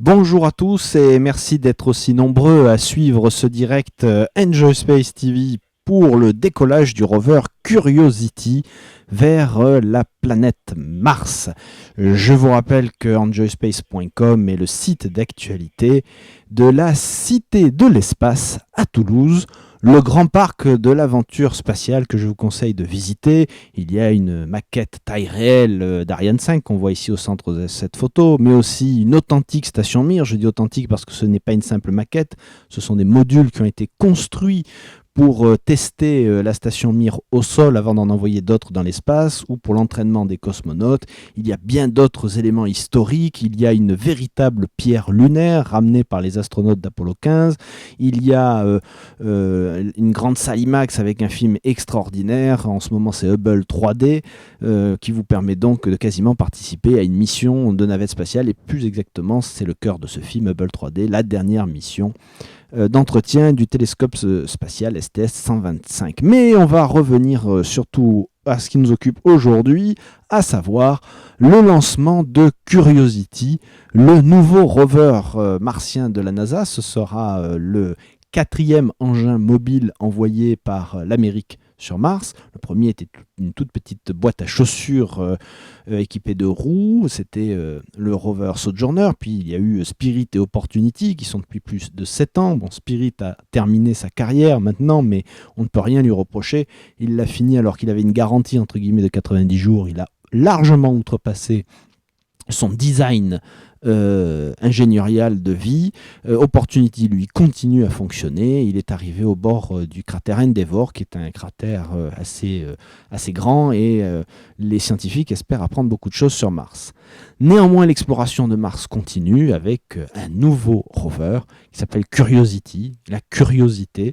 Bonjour à tous et merci d'être aussi nombreux à suivre ce direct Enjoy Space TV pour le décollage du rover Curiosity vers la planète Mars. Je vous rappelle que enjoyspace.com est le site d'actualité de la Cité de l'Espace à Toulouse, le grand parc de l'aventure spatiale que je vous conseille de visiter. Il y a une maquette taille réelle d'Ariane 5 qu'on voit ici au centre de cette photo, mais aussi une authentique station Mir. Je dis authentique parce que ce n'est pas une simple maquette, ce sont des modules qui ont été construits pour tester la station Mir au sol avant d'en envoyer d'autres dans l'espace ou pour l'entraînement des cosmonautes. Il y a bien d'autres éléments historiques. Il y a une véritable pierre lunaire ramenée par les astronautes d'Apollo 15. Il y a une grande salle IMAX avec un film extraordinaire. En ce moment, c'est Hubble 3D qui vous permet donc de quasiment participer à une mission de navette spatiale. Et plus exactement, c'est le cœur de ce film Hubble 3D, la dernière mission d'entretien du télescope spatial STS-125. Mais on va revenir surtout à ce qui nous occupe aujourd'hui, à savoir le lancement de Curiosity, le nouveau rover martien de la NASA. Ce sera le 4e engin mobile envoyé par l'Amérique sur Mars. Le premier était une toute petite boîte à chaussures équipée de roues, c'était le rover Sojourner, puis il y a eu Spirit et Opportunity qui sont depuis plus de 7 ans. Bon, Spirit a terminé sa carrière maintenant, mais on ne peut rien lui reprocher. Il l'a fini alors qu'il avait une garantie entre guillemets de 90 jours. Il a largement outrepassé son design ingénierial de vie. Opportunity, lui, continue à fonctionner. Il est arrivé au bord du cratère Endeavour, qui est un cratère assez grand, et les scientifiques espèrent apprendre beaucoup de choses sur Mars. Néanmoins, l'exploration de Mars continue avec un nouveau rover qui s'appelle Curiosity, la curiosité.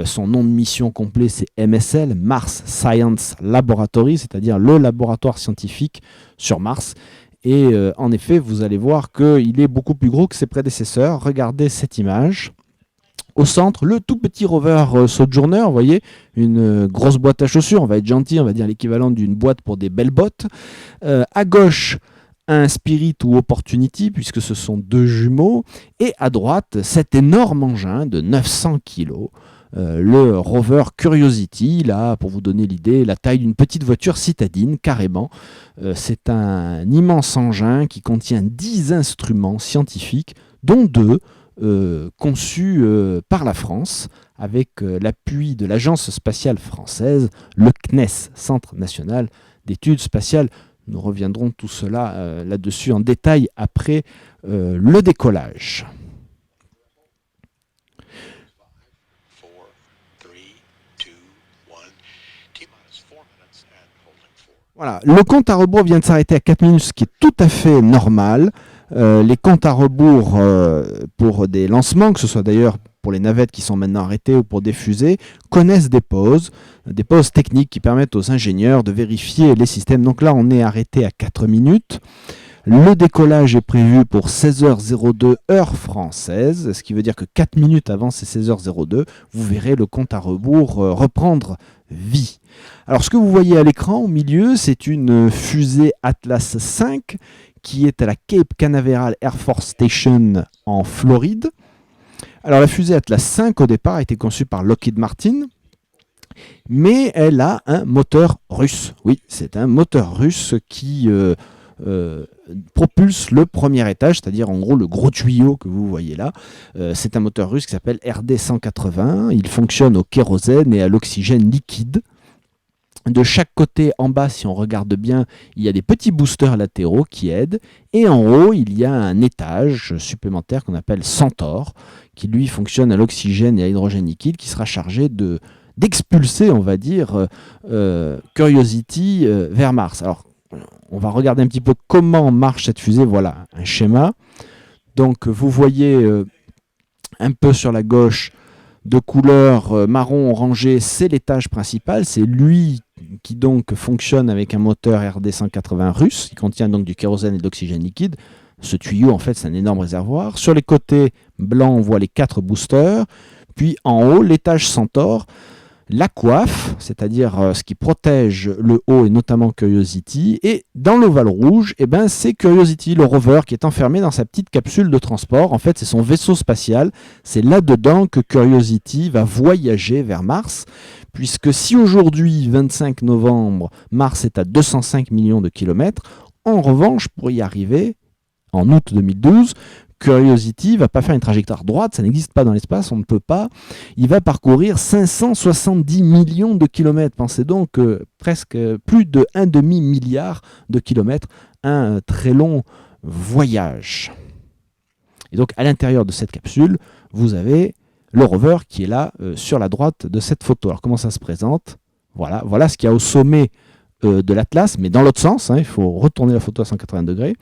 Son nom de mission complet, c'est MSL, Mars Science Laboratory, c'est-à-dire le laboratoire scientifique sur Mars. Et en effet, vous allez voir qu'il est beaucoup plus gros que ses prédécesseurs. Regardez cette image. Au centre, le tout petit rover Sojourner, vous voyez, une grosse boîte à chaussures, on va être gentil, on va dire l'équivalent d'une boîte pour des belles bottes. À gauche, un Spirit ou Opportunity, puisque ce sont deux jumeaux. Et à droite, cet énorme engin de 900 kg. Le rover Curiosity, là, pour vous donner l'idée, la taille d'une petite voiture citadine, carrément. C'est un immense engin qui contient 10 instruments scientifiques, dont 2 conçus par la France, avec l'appui de l'Agence spatiale française, le CNES, Centre national d'études spatiales. Nous reviendrons tout cela là-dessus en détail après le décollage. Voilà, le compte à rebours vient de s'arrêter à 4 minutes, ce qui est tout à fait normal. Les comptes à rebours pour des lancements, que ce soit d'ailleurs pour les navettes qui sont maintenant arrêtées ou pour des fusées, connaissent des pauses techniques qui permettent aux ingénieurs de vérifier les systèmes. Donc là, on est arrêté à 4 minutes. Le décollage est prévu pour 16h02 heure française, ce qui veut dire que 4 minutes avant ces 16h02, vous verrez le compte à rebours reprendre vie. Alors ce que vous voyez à l'écran au milieu, c'est une fusée Atlas V qui est à la Cape Canaveral Air Force Station en Floride. Alors la fusée Atlas V au départ a été conçue par Lockheed Martin, mais elle a un moteur russe. Oui, c'est un moteur russe qui propulse le premier étage, c'est-à-dire en gros le gros tuyau que vous voyez là. C'est un moteur russe qui s'appelle RD-180. Il fonctionne au kérosène et à l'oxygène liquide. De chaque côté, en bas, si on regarde bien, il y a des petits boosters latéraux qui aident. Et en haut, il y a un étage supplémentaire qu'on appelle Centaur, qui lui fonctionne à l'oxygène et à l'hydrogène liquide, qui sera chargé d'expulser, on va dire, Curiosity vers Mars. Alors, on va regarder un petit peu comment marche cette fusée. Voilà un schéma. Donc, vous voyez un peu sur la gauche, de couleur marron orangé, c'est l'étage principal. C'est lui qui donc fonctionne avec un moteur RD-180 russe, qui contient donc du kérosène et de l'oxygène liquide. Ce tuyau, en fait, c'est un énorme réservoir. Sur les côtés blancs, on voit les 4 boosters. Puis en haut, l'étage Centaur. la coiffe, c'est-à-dire ce qui protège le haut et notamment Curiosity, et dans l'ovale rouge, eh ben, c'est Curiosity, le rover, qui est enfermé dans sa petite capsule de transport. En fait, c'est son vaisseau spatial. C'est là-dedans que Curiosity va voyager vers Mars, puisque si aujourd'hui, 25 novembre, Mars est à 205 millions de kilomètres, en revanche, pour y arriver, en août 2012, Curiosity ne va pas faire une trajectoire droite, ça n'existe pas dans l'espace, on ne peut pas. Il va parcourir 570 millions de kilomètres. Pensez donc presque plus de 1 demi-milliard de kilomètres, un très long voyage. Et donc à l'intérieur de cette capsule, vous avez le rover qui est là sur la droite de cette photo. Alors comment ça se présente ? Voilà ce qu'il y a au sommet de l'Atlas, mais dans l'autre sens, il faut retourner la photo à 180 degrés.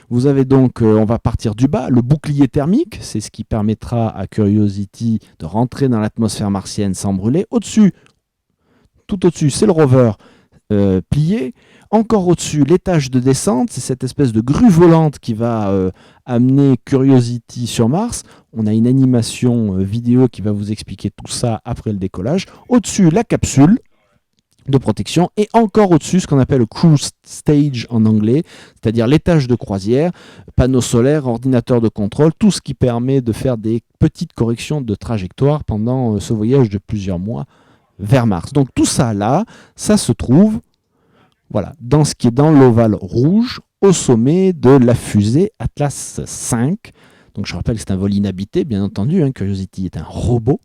Vous avez donc, on va partir du bas, le bouclier thermique, c'est ce qui permettra à Curiosity de rentrer dans l'atmosphère martienne sans brûler. Au-dessus, tout au-dessus, c'est le rover plié. Encore au-dessus, l'étage de descente, c'est cette espèce de grue volante qui va amener Curiosity sur Mars. On a une animation vidéo qui va vous expliquer tout ça après le décollage. Au-dessus, la capsule de protection, et encore au-dessus ce qu'on appelle le cruise stage en anglais, c'est-à-dire l'étage de croisière, panneaux solaires, ordinateur de contrôle, tout ce qui permet de faire des petites corrections de trajectoire pendant ce voyage de plusieurs mois vers Mars. Donc tout ça là, ça se trouve dans ce qui est dans l'ovale rouge, au sommet de la fusée Atlas V. Donc je rappelle que c'est un vol inhabité, bien entendu, Curiosity est un robot.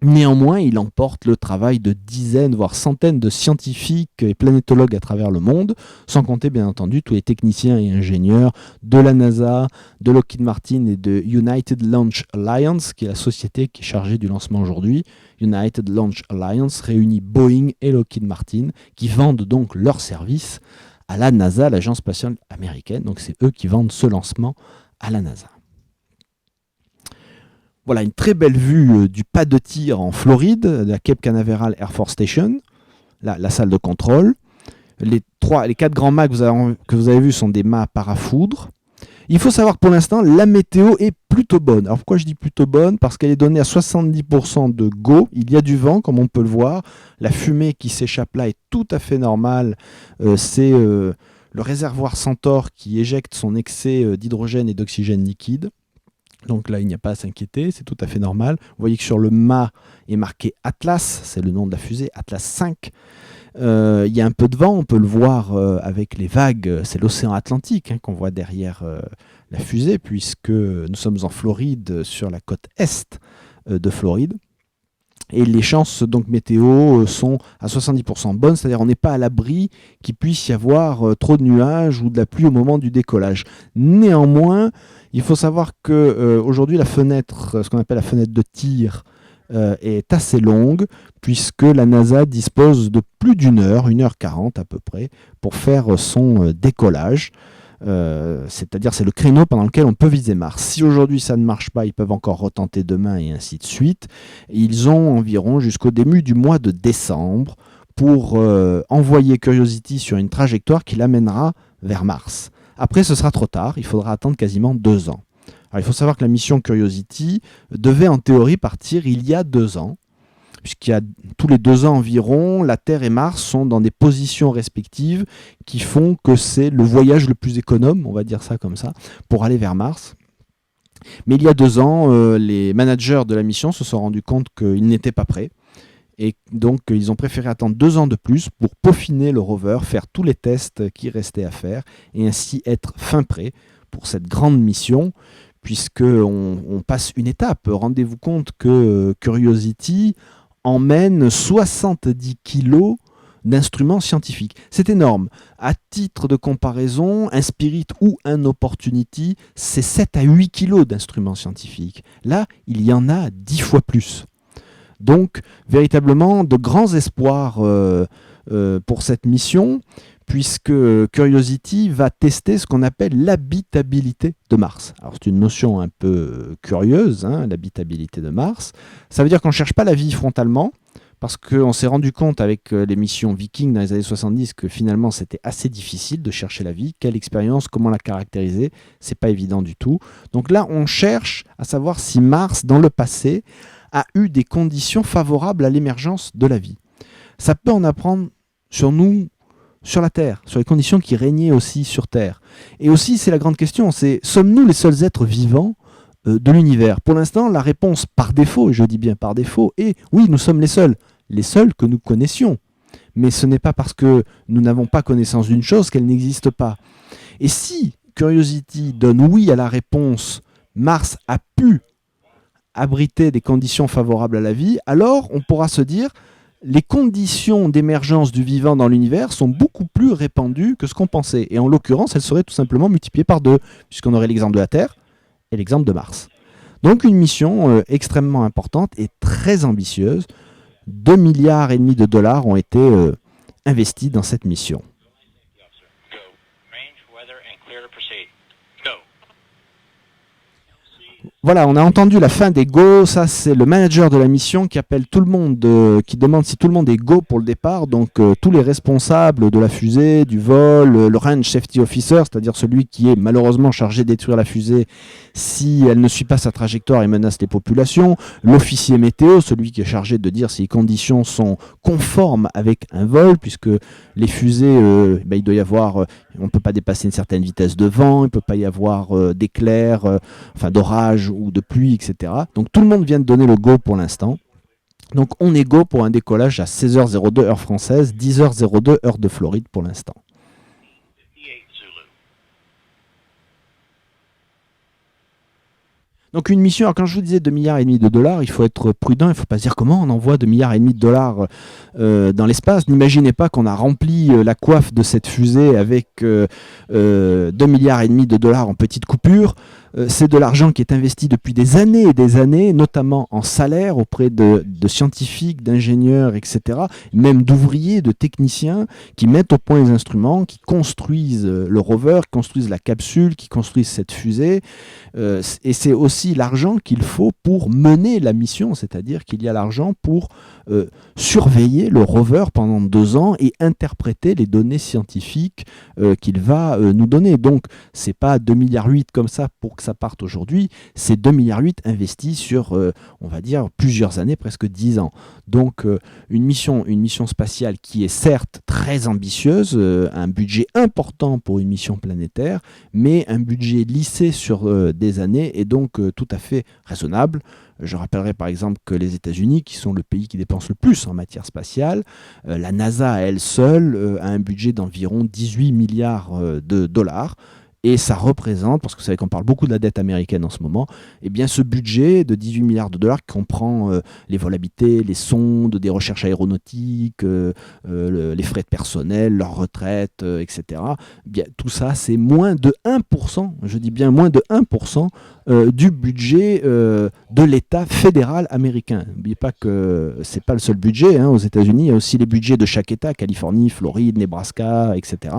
Néanmoins, il emporte le travail de dizaines, voire centaines de scientifiques et planétologues à travers le monde, sans compter bien entendu tous les techniciens et ingénieurs de la NASA, de Lockheed Martin et de United Launch Alliance, qui est la société qui est chargée du lancement aujourd'hui. United Launch Alliance réunit Boeing et Lockheed Martin, qui vendent donc leurs services à la NASA, l'agence spatiale américaine. Donc c'est eux qui vendent ce lancement à la NASA. Voilà une très belle vue du pas de tir en Floride, de la Cape Canaveral Air Force Station, la salle de contrôle. Les 4 grands mâts que vous avez vus sont des mâts parafoudres. Il faut savoir que pour l'instant, la météo est plutôt bonne. Alors pourquoi je dis plutôt bonne ? Parce qu'elle est donnée à 70% de go. Il y a du vent, comme on peut le voir. La fumée qui s'échappe là est tout à fait normale. C'est le réservoir Centaure qui éjecte son excès d'hydrogène et d'oxygène liquide. Donc là, il n'y a pas à s'inquiéter, c'est tout à fait normal. Vous voyez que sur le mât est marqué Atlas, c'est le nom de la fusée, Atlas 5. Il y a un peu de vent, on peut le voir avec les vagues, c'est l'océan Atlantique qu'on voit derrière la fusée, puisque nous sommes en Floride, sur la côte est de Floride. Et les chances donc météo sont à 70% bonnes, c'est-à-dire on n'est pas à l'abri qu'il puisse y avoir trop de nuages ou de la pluie au moment du décollage. Néanmoins, il faut savoir qu'aujourd'hui la fenêtre, ce qu'on appelle la fenêtre de tir, est assez longue, puisque la NASA dispose de plus d'une heure, 1h40 à peu près, pour faire son décollage. C'est-à-dire c'est le créneau pendant lequel on peut viser Mars. Si aujourd'hui ça ne marche pas, ils peuvent encore retenter demain et ainsi de suite. Ils ont environ jusqu'au début du mois de décembre pour envoyer Curiosity sur une trajectoire qui l'amènera vers Mars. Après ce sera trop tard, il faudra attendre quasiment 2 ans. Alors, il faut savoir que la mission Curiosity devait en théorie partir il y a 2 ans, puisqu'il y a tous les 2 ans environ, la Terre et Mars sont dans des positions respectives qui font que c'est le voyage le plus économe, on va dire ça comme ça, pour aller vers Mars. Mais il y a 2 ans, les managers de la mission se sont rendus compte qu'ils n'étaient pas prêts. Et donc, ils ont préféré attendre 2 ans de plus pour peaufiner le rover, faire tous les tests qui restaient à faire, et ainsi être fin prêt pour cette grande mission, puisqu'on passe une étape. Rendez-vous compte que Curiosity emmène 70 kilos d'instruments scientifiques. C'est énorme. À titre de comparaison, un Spirit ou un Opportunity, c'est 7 à 8 kilos d'instruments scientifiques. Là, il y en a 10 fois plus. Donc, véritablement, de grands espoirs pour cette mission, puisque Curiosity va tester ce qu'on appelle l'habitabilité de Mars. Alors, c'est une notion un peu curieuse, l'habitabilité de Mars. Ça veut dire qu'on ne cherche pas la vie frontalement, parce qu'on s'est rendu compte avec les missions Viking dans les années 70 que finalement c'était assez difficile de chercher la vie. Quelle expérience, comment la caractériser, c'est pas évident du tout. Donc là, on cherche à savoir si Mars, dans le passé, a eu des conditions favorables à l'émergence de la vie. Ça peut en apprendre sur nous, sur la Terre, sur les conditions qui régnaient aussi sur Terre. Et aussi, c'est la grande question, c'est sommes-nous les seuls êtres vivants de l'univers? Pour l'instant, la réponse par défaut, et je dis bien par défaut, est oui, nous sommes les seuls que nous connaissions. Mais ce n'est pas parce que nous n'avons pas connaissance d'une chose qu'elle n'existe pas. Et si Curiosity donne oui à la réponse Mars a pu abriter des conditions favorables à la vie, alors on pourra se dire les conditions d'émergence du vivant dans l'univers sont beaucoup plus répandues que ce qu'on pensait. Et en l'occurrence, elles seraient tout simplement multipliées par 2, puisqu'on aurait l'exemple de la Terre et l'exemple de Mars. Donc une mission extrêmement importante et très ambitieuse. 2,5 milliards de dollars ont été investis dans cette mission. Voilà, on a entendu la fin des go. Ça, c'est le manager de la mission qui appelle tout le monde, qui demande si tout le monde est go pour le départ. Donc, tous les responsables de la fusée, du vol, le range safety officer, c'est-à-dire celui qui est malheureusement chargé de détruire la fusée si elle ne suit pas sa trajectoire et menace les populations, l'officier météo, celui qui est chargé de dire si les conditions sont conformes avec un vol, puisque les fusées, il doit y avoir, on ne peut pas dépasser une certaine vitesse de vent, il ne peut pas y avoir d'éclairs, d'orage ou de pluie, etc. Donc tout le monde vient de donner le go pour l'instant. Donc on est go pour un décollage à 16h02 heure française, 10h02 heure de Floride pour l'instant. Donc une mission, alors quand je vous disais 2,5 milliards de dollars, il faut être prudent, il ne faut pas se dire comment on envoie 2,5 milliards de dollars dans l'espace. N'imaginez pas qu'on a rempli la coiffe de cette fusée avec 2,5 milliards de dollars en petites coupures. C'est de l'argent qui est investi depuis des années et des années, notamment en salaire auprès de scientifiques, d'ingénieurs, etc., même d'ouvriers, de techniciens qui mettent au point les instruments, qui construisent le rover, qui construisent la capsule, qui construisent cette fusée. Et c'est aussi l'argent qu'il faut pour mener la mission, c'est-à-dire qu'il y a l'argent pour surveiller le rover pendant 2 ans et interpréter les données scientifiques qu'il va nous donner. Donc, c'est pas 2,8 milliards comme ça pour que ça parte aujourd'hui, c'est 2,8 milliards investis sur, on va dire, plusieurs années, presque 10 ans. Donc, une mission spatiale qui est certes très ambitieuse, un budget important pour une mission planétaire, mais un budget lissé sur des années et donc tout à fait raisonnable. Je rappellerai par exemple que les États-Unis, qui sont le pays qui dépense le plus en matière spatiale, la NASA à elle seule a un budget d'environ 18 milliards de dollars. Et ça représente, parce que vous savez qu'on parle beaucoup de la dette américaine en ce moment, eh bien ce budget de 18 milliards de dollars qui comprend les vols habités, les sondes, des recherches aéronautiques, les frais de personnel, leur retraite, etc. Eh bien, tout ça, c'est moins de 1%, je dis bien moins de 1% du budget de l'État fédéral américain. N'oubliez pas que ce n'est pas le seul budget. Aux États-Unis, il y a aussi les budgets de chaque État, Californie, Floride, Nebraska, etc.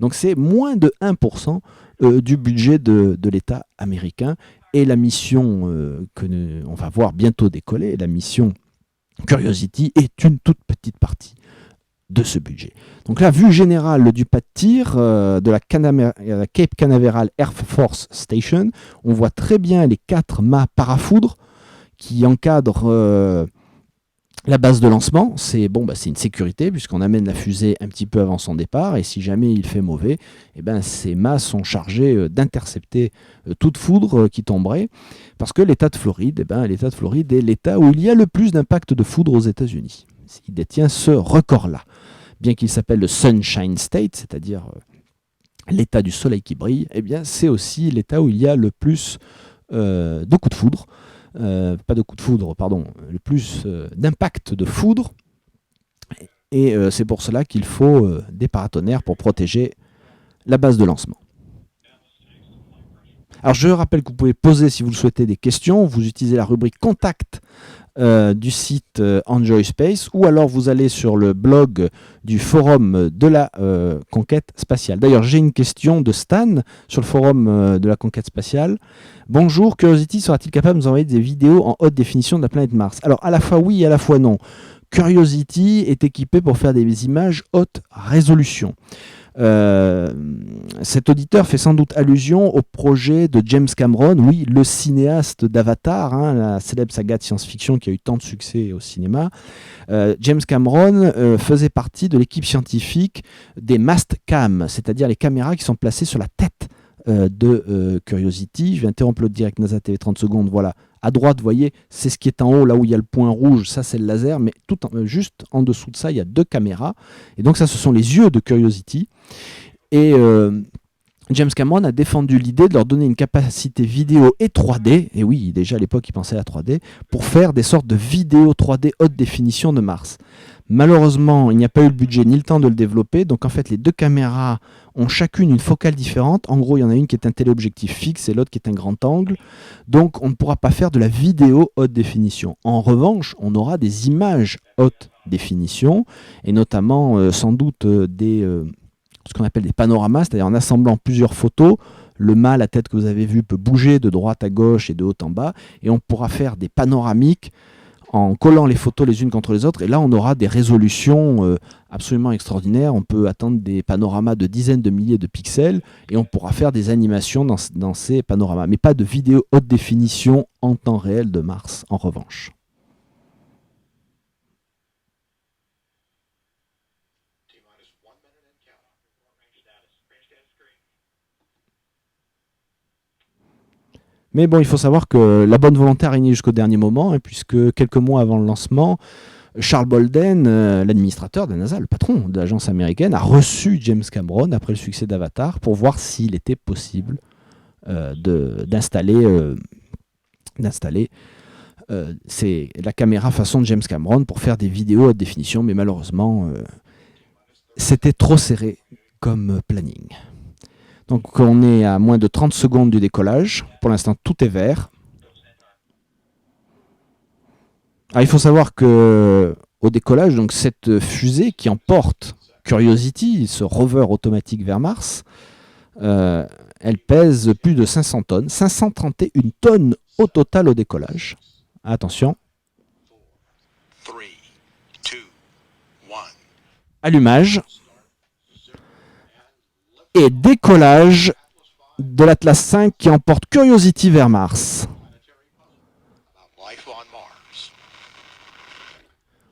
Donc c'est moins de 1% du budget de l'État américain. Et la mission on va voir bientôt décoller, la mission Curiosity, est une toute petite partie de ce budget. Donc la vue générale du pas de tir de la Cape Canaveral Air Force Station, on voit très bien les 4 mâts parafoudres qui encadrent la base de lancement. C'est une sécurité puisqu'on amène la fusée un petit peu avant son départ et si jamais il fait mauvais, ces mâts sont chargés d'intercepter toute foudre qui tomberait parce que l'État de Floride, est l'État où il y a le plus d'impact de foudre aux États-Unis. Il détient ce record-là. Bien qu'il s'appelle le Sunshine State, c'est-à-dire l'État du soleil qui brille, c'est aussi l'État où il y a le plus de coups de foudre. Pas de coups de foudre, pardon, le plus d'impact de foudre. Et c'est pour cela qu'il faut des paratonnerres pour protéger la base de lancement. Alors je rappelle que vous pouvez poser, si vous le souhaitez, des questions. Vous utilisez la rubrique Contact du site Enjoy Space, ou alors vous allez sur le blog du forum de la conquête spatiale. D'ailleurs, j'ai une question de Stan sur le forum de la conquête spatiale. Bonjour, Curiosity sera-t-il capable de nous envoyer des vidéos en haute définition de la planète Mars? Alors, à la fois oui et à la fois non. Curiosity est équipé pour faire des images haute résolution. Euh, Cet auditeur fait sans doute allusion au projet de James Cameron, oui, le cinéaste d'Avatar, hein, la célèbre saga de science-fiction qui a eu tant de succès au cinéma. James Cameron faisait partie de l'équipe scientifique des mast cam, c'est-à-dire les caméras qui sont placées sur la tête de Curiosity. Je vais interrompre le direct NASA TV 30 secondes. Voilà, à droite, vous voyez, c'est ce qui est en haut, là où il y a le point rouge, ça c'est le laser, mais juste en dessous de ça, il y a 2 caméras. Et donc ça, ce sont les yeux de Curiosity. Et James Cameron a défendu l'idée de leur donner une capacité vidéo et 3D, et oui, déjà à l'époque il pensait à la 3D, pour faire des sortes de vidéos 3D haute définition de Mars. Malheureusement, il n'y a pas eu le budget ni le temps de le développer, donc en fait les 2 caméras ont chacune une focale différente. En gros, il y en a une qui est un téléobjectif fixe et l'autre qui est un grand angle, donc on ne pourra pas faire de la vidéo haute définition. En revanche, on aura des images haute définition, et notamment sans doute ce qu'on appelle des panoramas, c'est-à-dire en assemblant plusieurs photos, le mât, la tête que vous avez vue peut bouger de droite à gauche et de haut en bas, et on pourra faire des panoramiques en collant les photos les unes contre les autres, et là on aura des résolutions absolument extraordinaires. On peut atteindre des panoramas de dizaines de milliers de pixels, et on pourra faire des animations dans ces panoramas, mais pas de vidéo haute définition en temps réel de Mars, en revanche. Mais bon, il faut savoir que la bonne volonté a régné jusqu'au dernier moment, hein, puisque quelques mois avant le lancement, Charles Bolden, l'administrateur de la NASA, le patron de l'agence américaine, a reçu James Cameron après le succès d'Avatar pour voir s'il était possible d'installer la caméra façon de James Cameron pour faire des vidéos haute définition, mais malheureusement, c'était trop serré comme planning. Donc on est à moins de 30 secondes du décollage. Pour l'instant, tout est vert. Alors, il faut savoir que au décollage, donc cette fusée qui emporte Curiosity, ce rover automatique vers Mars, elle pèse plus de 500 tonnes, 531 tonnes au total au décollage. Attention. 3, 2, 1. Allumage. Et décollage de l'Atlas 5 qui emporte Curiosity vers Mars.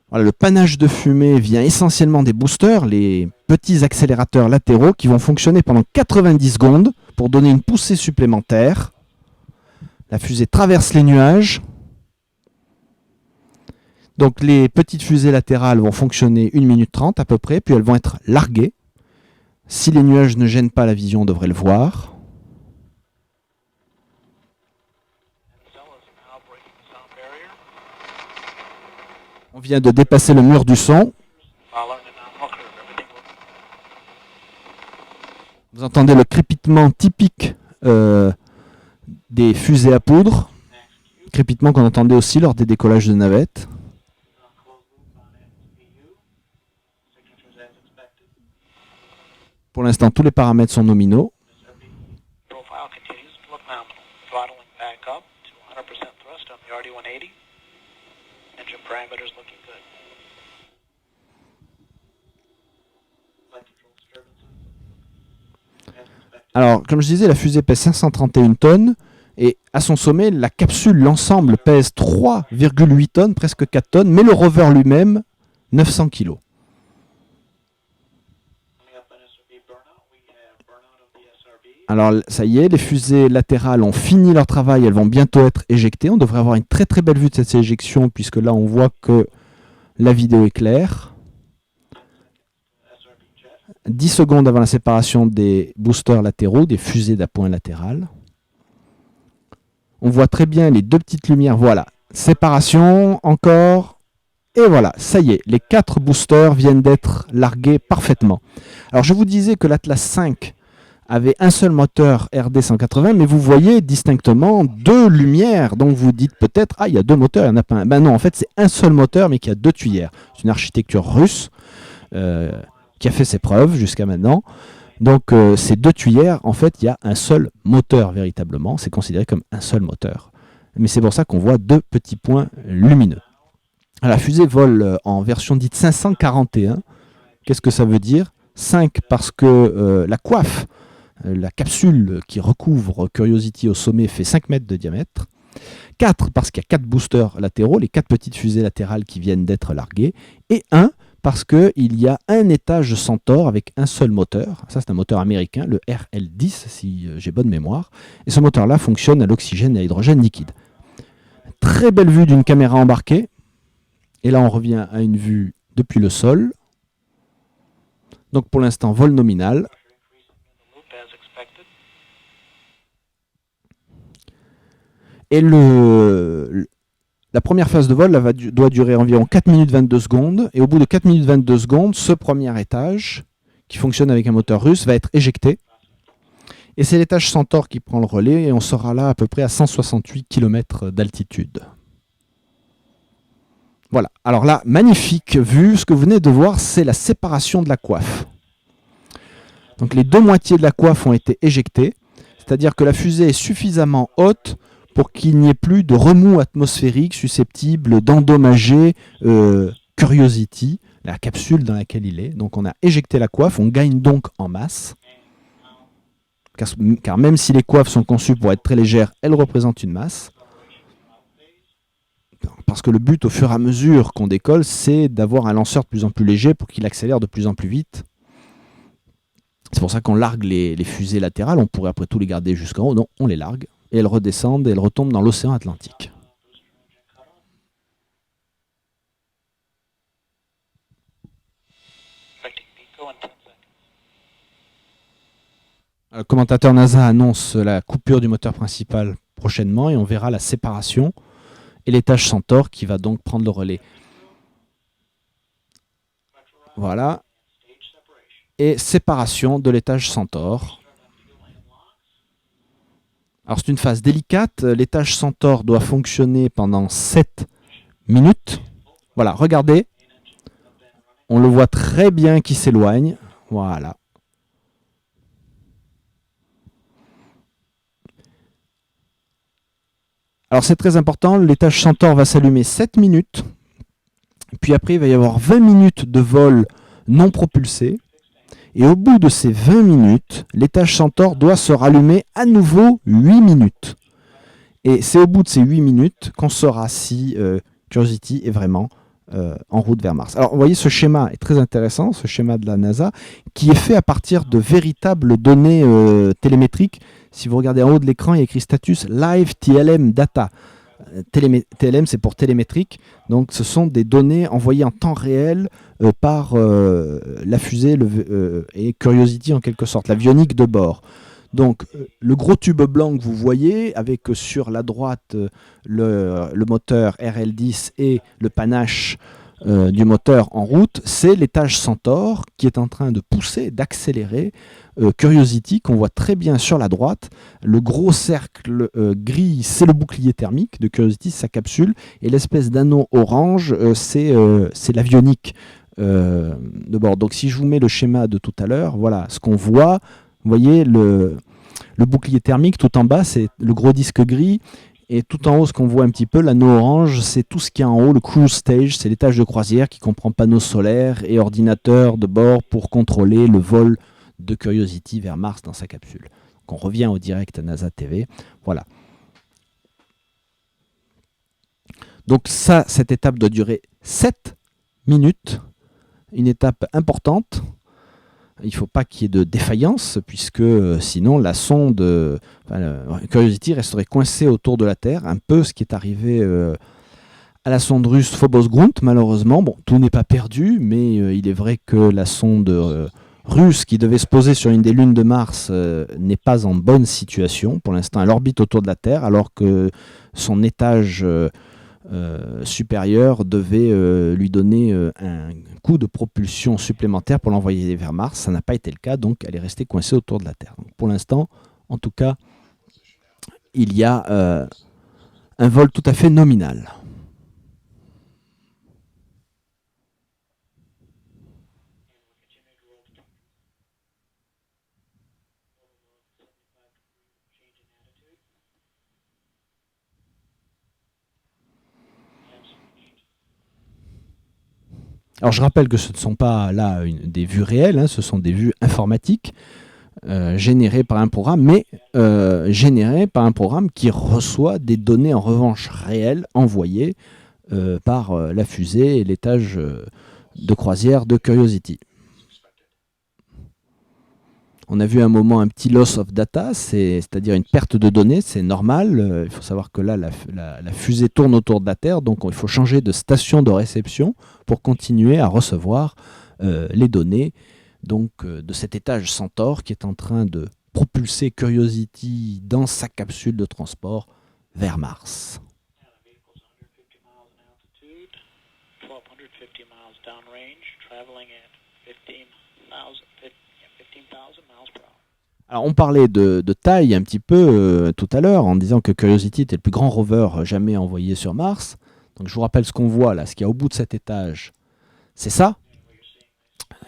Voilà, le panache de fumée vient essentiellement des boosters, les petits accélérateurs latéraux qui vont fonctionner pendant 90 secondes pour donner une poussée supplémentaire. La fusée traverse les nuages. Donc les petites fusées latérales vont fonctionner 1 minute 30 à peu près, puis elles vont être larguées. Si les nuages ne gênent pas la vision, on devrait le voir. On vient de dépasser le mur du son. Vous entendez le crépitement typique des fusées à poudre. Crépitement qu'on entendait aussi lors des décollages de navettes. Pour l'instant, tous les paramètres sont nominaux. Alors, comme je disais, la fusée pèse 531 tonnes et à son sommet, la capsule, l'ensemble, pèse 3,8 tonnes, presque 4 tonnes, mais le rover lui-même, 900 kg. Alors ça y est, les fusées latérales ont fini leur travail, elles vont bientôt être éjectées. On devrait avoir une très très belle vue de cette éjection puisque là on voit que la vidéo est claire. 10 secondes avant la séparation des boosters latéraux, des fusées d'appoint latéral. On voit très bien les 2 petites lumières, voilà. Séparation, encore, et voilà, ça y est, les 4 boosters viennent d'être largués parfaitement. Alors je vous disais que l'Atlas 5 avait un seul moteur RD 180, mais vous voyez distinctement 2 lumières. Donc vous dites peut-être, ah, il y a 2 moteurs, il n'y en a pas un. Ben non, en fait, c'est un seul moteur, mais qui a 2 tuyères. C'est une architecture russe qui a fait ses preuves jusqu'à maintenant. Donc ces 2 tuyères, en fait, il y a un seul moteur véritablement. C'est considéré comme un seul moteur. Mais c'est pour ça qu'on voit 2 petits points lumineux. Alors, la fusée vole en version dite 541. Qu'est-ce que ça veut dire ? 5 parce que la coiffe, la capsule qui recouvre Curiosity au sommet fait 5 mètres de diamètre. 4 parce qu'il y a 4 boosters latéraux, les 4 petites fusées latérales qui viennent d'être larguées. Et 1 parce qu'il y a un étage Centaure avec un seul moteur. Ça, c'est un moteur américain, le RL10, si j'ai bonne mémoire. Et ce moteur-là fonctionne à l'oxygène et à l'hydrogène liquide. Très belle vue d'une caméra embarquée. Et là, on revient à une vue depuis le sol. Donc pour l'instant, vol nominal. Et la première phase de vol doit durer environ 4 minutes 22 secondes. Et au bout de 4 minutes 22 secondes, ce premier étage, qui fonctionne avec un moteur russe, va être éjecté. Et c'est l'étage Centaure qui prend le relais. Et on sera là à peu près à 168 km d'altitude. Voilà. Alors là, magnifique vue. Ce que vous venez de voir, c'est la séparation de la coiffe. Donc les deux moitiés de la coiffe ont été éjectées. C'est-à-dire que la fusée est suffisamment haute pour qu'il n'y ait plus de remous atmosphérique susceptible d'endommager Curiosity, la capsule dans laquelle il est. Donc on a éjecté la coiffe, on gagne donc en masse. Car même si les coiffes sont conçues pour être très légères, elles représentent une masse. Parce que le but, au fur et à mesure qu'on décolle, c'est d'avoir un lanceur de plus en plus léger pour qu'il accélère de plus en plus vite. C'est pour ça qu'on largue les fusées latérales. On pourrait après tout les garder jusqu'en haut. Non, on les largue. Et elles redescendent et elles retombent dans l'océan Atlantique. Le commentateur NASA annonce la coupure du moteur principal prochainement et on verra la séparation et l'étage Centaure qui va donc prendre le relais. Voilà. Et séparation de l'étage Centaure. Alors c'est une phase délicate. L'étage Centaure doit fonctionner pendant 7 minutes. Voilà, regardez. On le voit très bien qui s'éloigne. Voilà. Alors c'est très important, l'étage Centaure va s'allumer 7 minutes, puis après il va y avoir 20 minutes de vol non propulsé, et au bout de ces 20 minutes, l'étage Centaure doit se rallumer à nouveau 8 minutes. Et c'est au bout de ces 8 minutes qu'on saura si Curiosity est vraiment en route vers Mars. Alors vous voyez, ce schéma est très intéressant, ce schéma de la NASA, qui est fait à partir de véritables données télémétriques. Si vous regardez en haut de l'écran, il y a écrit status Live TLM Data. TLM, c'est pour télémétrique. Donc, ce sont des données envoyées en temps réel par la fusée et Curiosity en quelque sorte, l'avionique de bord. Donc, le gros tube blanc que vous voyez, avec sur la droite le moteur RL10 et le panache du moteur en route, c'est l'étage Centaure qui est en train de pousser, d'accélérer Curiosity, qu'on voit très bien sur la droite. Le gros cercle gris, c'est le bouclier thermique de Curiosity, sa capsule, et l'espèce d'anneau orange, c'est l'avionique de bord. Donc si je vous mets le schéma de tout à l'heure, voilà ce qu'on voit. Vous voyez le bouclier thermique, tout en bas, c'est le gros disque gris. Et tout en haut, ce qu'on voit un petit peu, l'anneau orange, c'est tout ce qui est en haut, le cruise stage, c'est l'étage de croisière qui comprend panneaux solaires et ordinateur de bord pour contrôler le vol de Curiosity vers Mars dans sa capsule. Donc on revient au direct NASA TV. Voilà. Donc ça, cette étape doit durer 7 minutes. Une étape importante. Il ne faut pas qu'il y ait de défaillance, puisque sinon la sonde Curiosity resterait coincée autour de la Terre, un peu ce qui est arrivé à la sonde russe Phobos-Grunt, malheureusement. Bon, tout n'est pas perdu, mais il est vrai que la sonde russe qui devait se poser sur une des lunes de Mars n'est pas en bonne situation. Pour l'instant, elle orbite autour de la Terre, alors que son étage supérieur devait lui donner un coup de propulsion supplémentaire pour l'envoyer vers Mars. Ça n'a pas été le cas, donc elle est restée coincée autour de la Terre. Donc pour l'instant, en tout cas, il y a un vol tout à fait nominal. Alors je rappelle que ce ne sont pas là des vues réelles, hein, ce sont des vues informatiques générées par un programme, mais générées par un programme qui reçoit des données en revanche réelles envoyées par la fusée et l'étage de croisière de Curiosity. On a vu à un moment un petit loss of data, c'est-à-dire une perte de données, c'est normal. Il faut savoir que là, la fusée tourne autour de la Terre, donc il faut changer de station de réception pour continuer à recevoir les données de cet étage Centaure qui est en train de propulser Curiosity dans sa capsule de transport vers Mars. Alors on parlait de taille un petit peu tout à l'heure en disant que Curiosity était le plus grand rover jamais envoyé sur Mars. Donc je vous rappelle ce qu'on voit là, ce qu'il y a au bout de cet étage, c'est ça.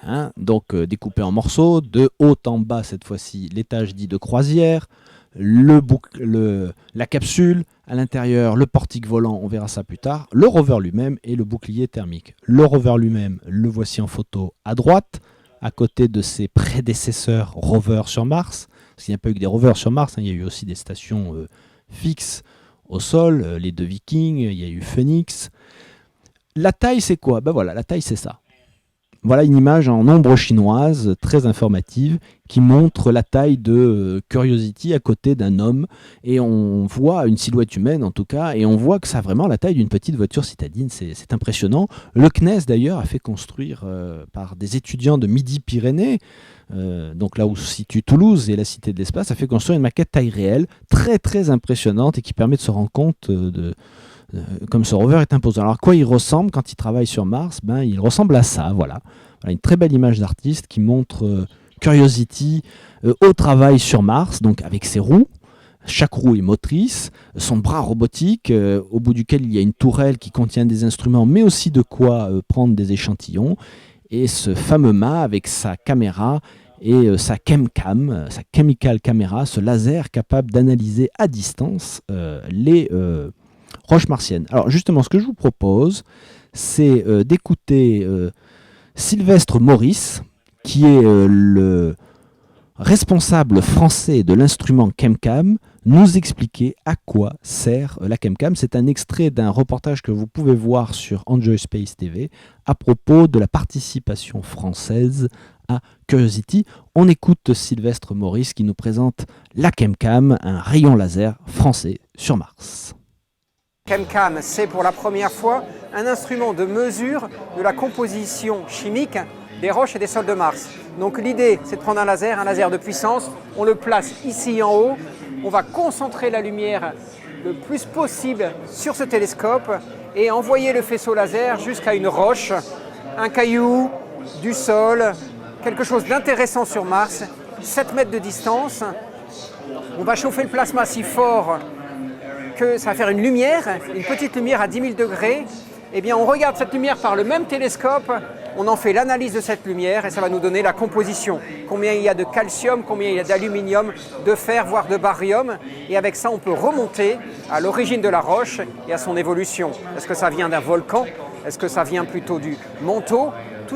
Hein, donc découpé en morceaux, de haut en bas cette fois-ci, l'étage dit de croisière, la capsule, à l'intérieur le portique volant, on verra ça plus tard, le rover lui-même et le bouclier thermique. Le rover lui-même, le voici en photo à droite, à côté de ses prédécesseurs rovers sur Mars, parce qu'il n'y a pas eu que des rovers sur Mars, hein, il y a eu aussi des stations fixes au sol, les deux Vikings, il y a eu Phoenix. La taille c'est quoi? Ben voilà, la taille c'est ça. Voilà une image en ombre chinoise, très informative, qui montre la taille de Curiosity à côté d'un homme. Et on voit une silhouette humaine en tout cas, et on voit que ça a vraiment la taille d'une petite voiture citadine, c'est impressionnant. Le CNES d'ailleurs a fait construire par des étudiants de Midi-Pyrénées, donc là où se situe Toulouse et la Cité de l'Espace, a fait construire une maquette taille réelle, très très impressionnante et qui permet de se rendre compte comme ce rover est imposant. Alors à quoi il ressemble quand il travaille sur Mars? Il ressemble à ça, voilà. Une très belle image d'artiste qui montre Curiosity au travail sur Mars, donc avec ses roues. Chaque roue est motrice, son bras robotique, au bout duquel il y a une tourelle qui contient des instruments, mais aussi de quoi prendre des échantillons. Et ce fameux mât avec sa caméra et sa ChemCam, sa Chemical Camera, ce laser capable d'analyser à distance les roches martiennes. Alors justement, ce que je vous propose, c'est d'écouter Sylvestre Maurice, qui est le responsable français de l'instrument ChemCam, nous expliquer à quoi sert la ChemCam. C'est un extrait d'un reportage que vous pouvez voir sur Enjoy Space TV à propos de la participation française à Curiosity. On écoute Sylvestre Maurice qui nous présente la ChemCam, un rayon laser français sur Mars. ChemCam, c'est pour la première fois un instrument de mesure de la composition chimique des roches et des sols de Mars. Donc l'idée, c'est de prendre un laser de puissance, on le place ici en haut, on va concentrer la lumière le plus possible sur ce télescope et envoyer le faisceau laser jusqu'à une roche, un caillou, du sol, quelque chose d'intéressant sur Mars, 7 mètres de distance. On va chauffer le plasma si fort que ça va faire une lumière, une petite lumière à 10 000 degrés. Eh bien, on regarde cette lumière par le même télescope, on en fait l'analyse de cette lumière et ça va nous donner la composition. Combien il y a de calcium, combien il y a d'aluminium, de fer, voire de barium. Et avec ça, on peut remonter à l'origine de la roche et à son évolution. Est-ce que ça vient d'un volcan? Est-ce que ça vient plutôt du manteau?